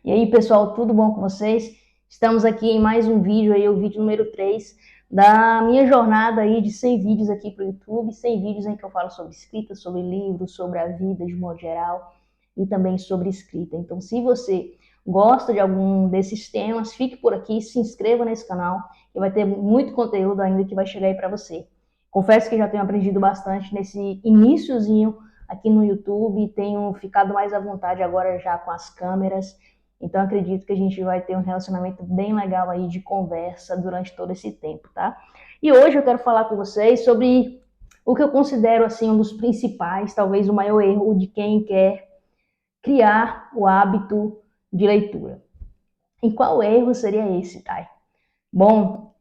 E aí, pessoal, tudo bom com vocês? Estamos aqui em mais um vídeo aí, o vídeo número 3 da minha jornada aí de 100 vídeos aqui para o YouTube, 100 vídeos em que eu falo sobre escrita, sobre livros, sobre a vida de modo geral e também sobre escrita. Então, se você gosta de algum desses temas, fique por aqui, se inscreva nesse canal, que vai ter muito conteúdo ainda que vai chegar aí para você. Confesso que já tenho aprendido bastante nesse iniciozinho aqui no YouTube, tenho ficado mais à vontade agora já com as câmeras, então acredito que a gente vai ter um relacionamento bem legal aí de conversa durante todo esse tempo, tá? E hoje eu quero falar com vocês sobre o que eu considero assim um dos principais, talvez o maior erro de quem quer criar o hábito de leitura. E qual erro seria esse, Thay? Bom,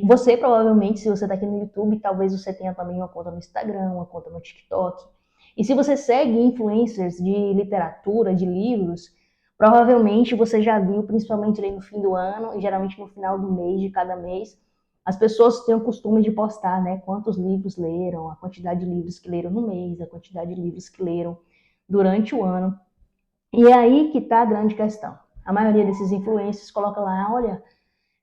você provavelmente, se você está aqui no YouTube, talvez você tenha também uma conta no Instagram, uma conta no TikTok. E se você segue influencers de literatura, de livros, provavelmente você já viu, principalmente ali no fim do ano, e geralmente no final do mês, de cada mês, as pessoas têm o costume de postar, né, quantos livros leram, a quantidade de livros que leram no mês, a quantidade de livros que leram durante o ano. E é aí que está a grande questão. A maioria desses influencers coloca lá, olha,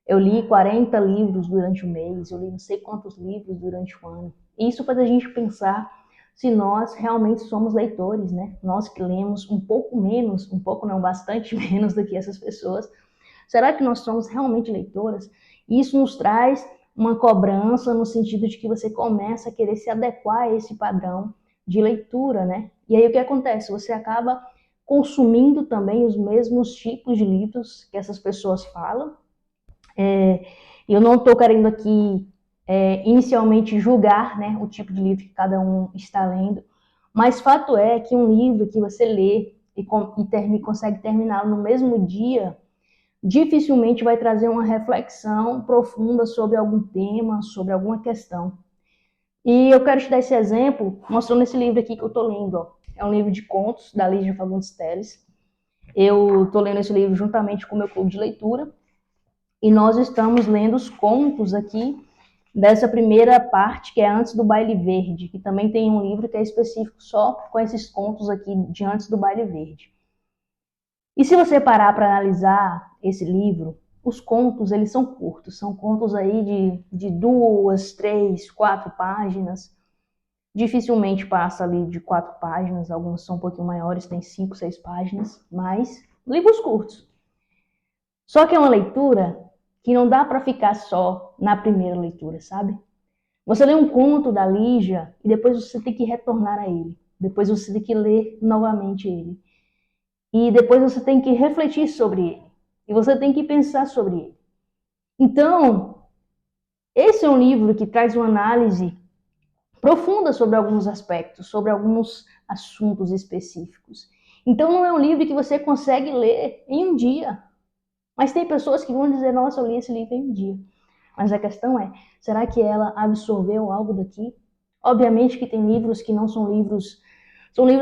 eu li 40 livros durante o mês, eu li não sei quantos livros durante o ano. Isso faz a gente pensar se nós realmente somos leitores, né? Nós que lemos um pouco menos, um pouco não, bastante menos do que essas pessoas. Será que nós somos realmente leitoras? Isso nos traz uma cobrança no sentido de que você começa a querer se adequar a esse padrão de leitura, né? E aí o que acontece? Você acaba consumindo também os mesmos tipos de livros que essas pessoas falam. Eu não estou querendo aqui inicialmente julgar, né, o tipo de livro que cada um está lendo, mas fato é que um livro que você lê e consegue terminar no mesmo dia, dificilmente vai trazer uma reflexão profunda sobre algum tema, sobre alguma questão. E eu quero te dar esse exemplo mostrando esse livro aqui que eu estou lendo. Ó. É um livro de contos da Lígia Fagundes Telles. Eu estou lendo esse livro juntamente com o meu clube de leitura. E nós estamos lendo os contos aqui dessa primeira parte, que é Antes do Baile Verde, que também tem um livro que é específico só com esses contos aqui de Antes do Baile Verde. E se você parar para analisar esse livro, os contos, eles são curtos, são contos aí de 2, 3, 4 páginas, dificilmente passa ali de 4 páginas, alguns são um pouquinho maiores, tem 5, 6 páginas, mas livros curtos. Só que é uma leitura que não dá para ficar só na primeira leitura, sabe? Você lê um conto da Lígia e depois você tem que retornar a ele. Depois você tem que ler novamente ele. E depois você tem que refletir sobre ele. E você tem que pensar sobre ele. Então, esse é um livro que traz uma análise profunda sobre alguns aspectos, sobre alguns assuntos específicos. Então, não é um livro que você consegue ler em um dia. Mas tem pessoas que vão dizer, nossa, eu li esse livro em um dia. Mas a questão é, será que ela absorveu algo daqui? Obviamente que tem livros que não são livros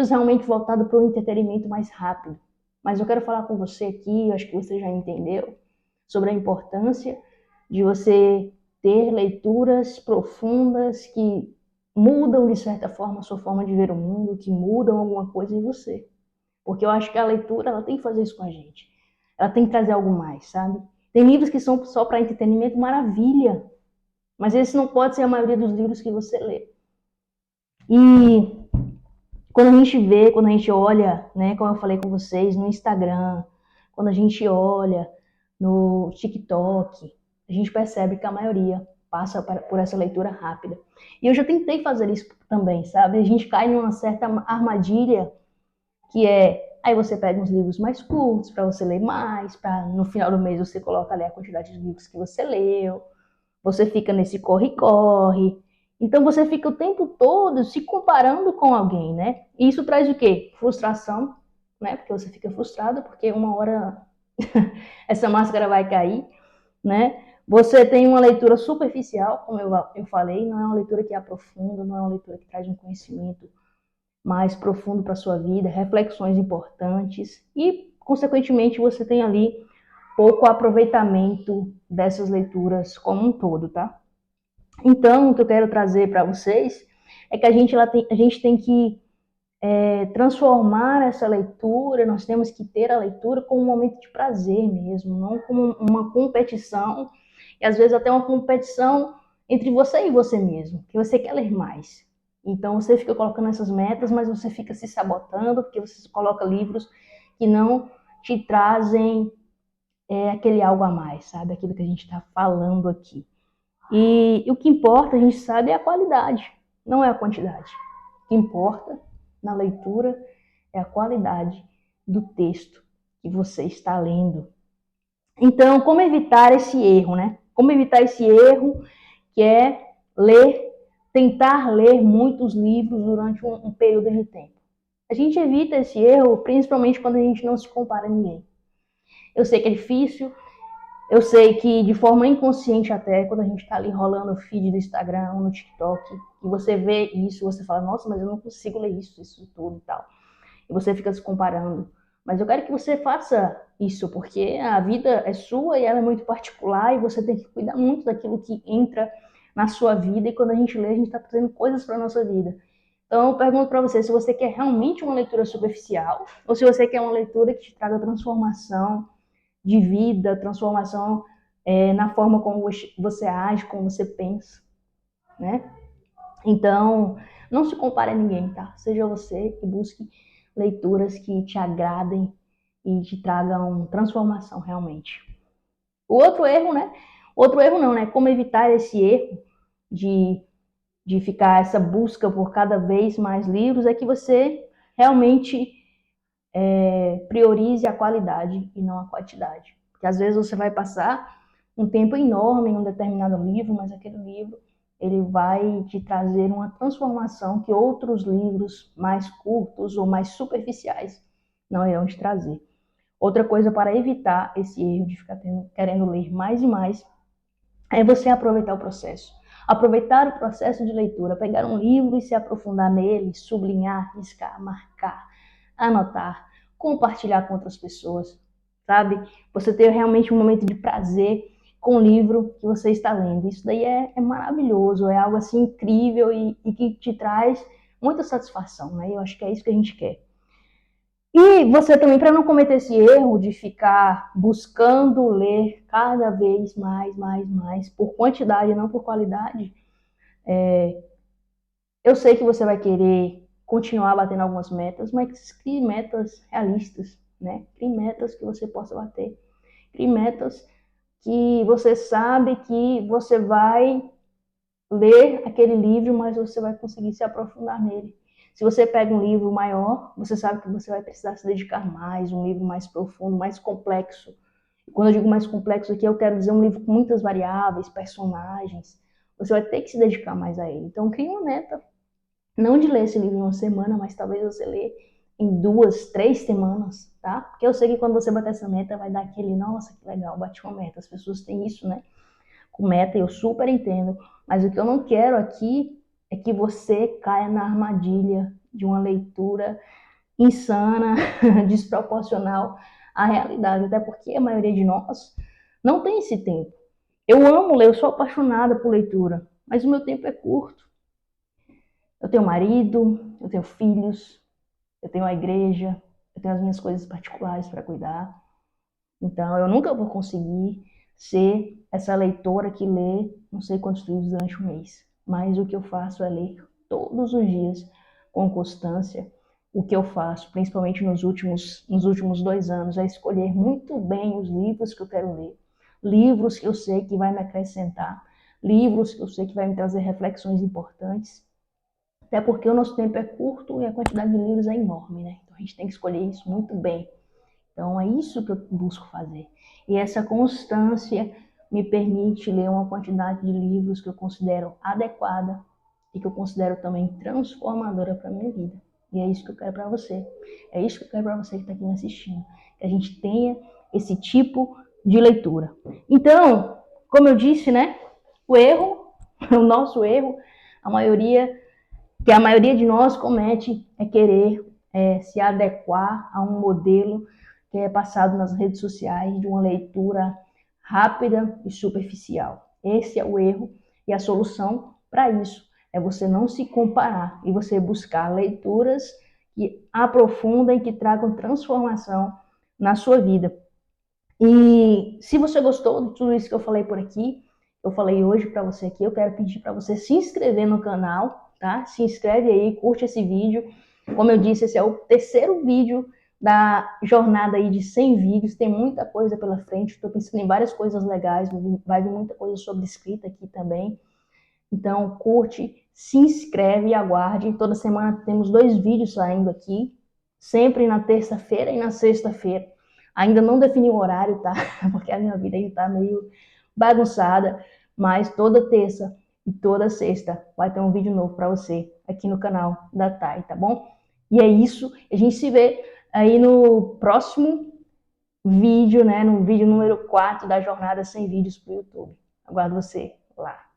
realmente voltados para o entretenimento mais rápido. Mas eu quero falar com você aqui, eu acho que você já entendeu, sobre a importância de você ter leituras profundas que mudam, de certa forma, a sua forma de ver o mundo, que mudam alguma coisa em você. Porque eu acho que a leitura, ela tem que fazer isso com a gente. Ela tem que trazer algo mais, sabe? Tem livros que são só para entretenimento, maravilha. Mas esse não pode ser a maioria dos livros que você lê. E quando a gente vê, quando a gente olha, né, como eu falei com vocês, no Instagram, quando a gente olha no TikTok, a gente percebe que a maioria passa por essa leitura rápida. E eu já tentei fazer isso também, sabe? A gente cai numa certa armadilha que é, aí você pega uns livros mais curtos para você ler mais, para no final do mês você coloca ali a quantidade de livros que você leu, você fica nesse corre-corre, então você fica o tempo todo se comparando com alguém, né? E isso traz o quê? Frustração, né? Porque você fica frustrado, porque uma hora essa máscara vai cair, né? Você tem uma leitura superficial, como eu falei, não é uma leitura que aprofunda, não é uma leitura que traz um conhecimento mais profundo para a sua vida, reflexões importantes e, consequentemente, você tem ali pouco aproveitamento dessas leituras como um todo, tá? Então, o que eu quero trazer para vocês é que a gente tem que transformar essa leitura, nós temos que ter a leitura como um momento de prazer mesmo, não como uma competição, e às vezes até uma competição entre você e você mesmo, que você quer ler mais. Então você fica colocando essas metas, mas você fica se sabotando, porque você coloca livros que não te trazem aquele algo a mais, sabe? Aquilo que a gente está falando aqui. E o que importa, a gente sabe, é a qualidade, não é a quantidade. O que importa na leitura é a qualidade do texto que você está lendo. Então, como evitar esse erro, né? Como evitar esse erro que é tentar ler muitos livros durante um período de tempo. A gente evita esse erro principalmente quando a gente não se compara a ninguém. Eu sei que é difícil, eu sei que de forma inconsciente até, quando a gente está ali rolando o feed do Instagram, no TikTok, e você vê isso, você fala, nossa, mas eu não consigo ler isso tudo e tal. E você fica se comparando. Mas eu quero que você faça isso, porque a vida é sua e ela é muito particular e você tem que cuidar muito daquilo que entra na sua vida. E quando a gente lê, a gente está trazendo coisas para a nossa vida. Então eu pergunto para você se você quer realmente uma leitura superficial ou se você quer uma leitura que te traga transformação de vida, transformação na forma como você age, como você pensa, né? Então, não se compare a ninguém, tá? Seja você que busque leituras que te agradem e te tragam transformação realmente. O outro erro, né? Outro erro não, né? Como evitar esse erro de ficar essa busca por cada vez mais livros é que você realmente priorize a qualidade e não a quantidade. Porque às vezes você vai passar um tempo enorme em um determinado livro, mas aquele livro ele vai te trazer uma transformação que outros livros mais curtos ou mais superficiais não irão te trazer. Outra coisa para evitar esse erro de ficar querendo ler mais e mais é você aproveitar o processo. Aproveitar o processo de leitura, pegar um livro e se aprofundar nele, sublinhar, riscar, marcar, anotar, compartilhar com outras pessoas, sabe? Você ter realmente um momento de prazer com o livro que você está lendo. Isso daí é maravilhoso, é algo assim incrível e que te traz muita satisfação, né? Eu acho que é isso que a gente quer. E você também, para não cometer esse erro de ficar buscando ler cada vez mais, por quantidade, não por qualidade, eu sei que você vai querer continuar batendo algumas metas, mas crie metas realistas, né? Crie metas que você possa bater. Crie metas que você sabe que você vai ler aquele livro, mas você vai conseguir se aprofundar nele. Se você pega um livro maior, você sabe que você vai precisar se dedicar mais, um livro mais profundo, mais complexo. E quando eu digo mais complexo aqui, eu quero dizer um livro com muitas variáveis, personagens. Você vai ter que se dedicar mais a ele. Então, crie uma meta. Não de ler esse livro em uma semana, mas talvez você lê em 2, 3 semanas, tá? Porque eu sei que quando você bater essa meta, vai dar aquele, nossa, que legal, bati uma meta. As pessoas têm isso, né? Com meta, eu super entendo. Mas o que eu não quero aqui é que você caia na armadilha de uma leitura insana, desproporcional à realidade. Até porque a maioria de nós não tem esse tempo. Eu amo ler, eu sou apaixonada por leitura, mas o meu tempo é curto. Eu tenho marido, eu tenho filhos, eu tenho a igreja, eu tenho as minhas coisas particulares para cuidar. Então, eu nunca vou conseguir ser essa leitora que lê não sei quantos livros durante um mês. Mas o que eu faço é ler todos os dias com constância. O que eu faço, principalmente nos últimos 2 anos, é escolher muito bem os livros que eu quero ler. Livros que eu sei que vai me acrescentar. Livros que eu sei que vai me trazer reflexões importantes. Até porque o nosso tempo é curto e a quantidade de livros é enorme, né? Então a gente tem que escolher isso muito bem. Então é isso que eu busco fazer. E essa constância me permite ler uma quantidade de livros que eu considero adequada e que eu considero também transformadora para a minha vida. E é isso que eu quero para você. É isso que eu quero para você que está aqui me assistindo. Que a gente tenha esse tipo de leitura. Então, como eu disse, né? O erro, o nosso erro, que a maioria de nós comete é querer se adequar a um modelo que é passado nas redes sociais de uma leitura rápida e superficial. Esse é o erro e a solução para isso é você não se comparar e você buscar leituras que aprofundem, que tragam transformação na sua vida. E se você gostou de tudo isso que eu falei por aqui, eu falei hoje para você aqui, eu quero pedir para você se inscrever no canal, tá? Se inscreve aí, curte esse vídeo. Como eu disse, esse é o terceiro vídeo da jornada aí de 100 vídeos, tem muita coisa pela frente, estou pensando em várias coisas legais, vai vir muita coisa sobre escrita aqui também. Então, curte, se inscreve e aguarde. Toda semana temos 2 vídeos saindo aqui, sempre na terça-feira e na sexta-feira. Ainda não defini o horário, tá? Porque a minha vida aí tá meio bagunçada, mas toda terça e toda sexta vai ter um vídeo novo para você aqui no canal da Thay, tá bom? E é isso, a gente se vê aí no próximo vídeo, né? No vídeo número 4 da jornada 100 vídeos pro YouTube. Aguardo você lá.